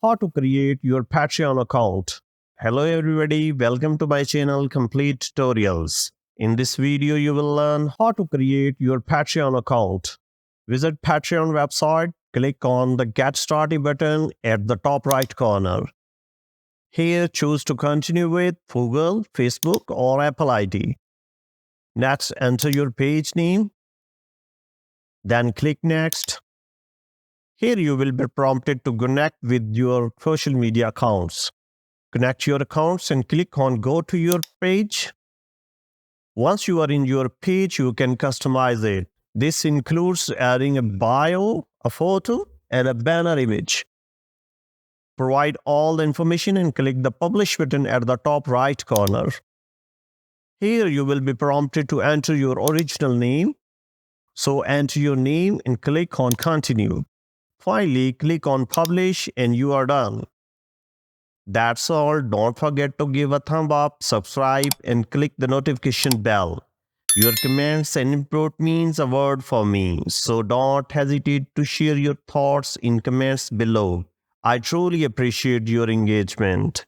how to create your Patreon account. Hello everybody, welcome to my channel Complete Tutorials. In this video, you will learn how to create your Patreon account. Visit Patreon website, click on the Get Started button at the top right corner. Here, choose to continue with Google, Facebook, or Apple ID. Next, enter your page name. Then click Next. Here you will be prompted to connect with your social media accounts. Connect your accounts and click on Go to your page. Once you are in your page, you can customize it. This includes adding a bio, a photo, and a banner image. Provide all the information and click the Publish button at the top right corner. Here you will be prompted to enter your original name. So enter your name and click on Continue. Finally, click on Publish and you are done. That's all. Don't forget to give a thumb up, subscribe, and click the notification bell. Your comments and input means a word for me, so don't hesitate to share your thoughts in comments below. I truly appreciate your engagement.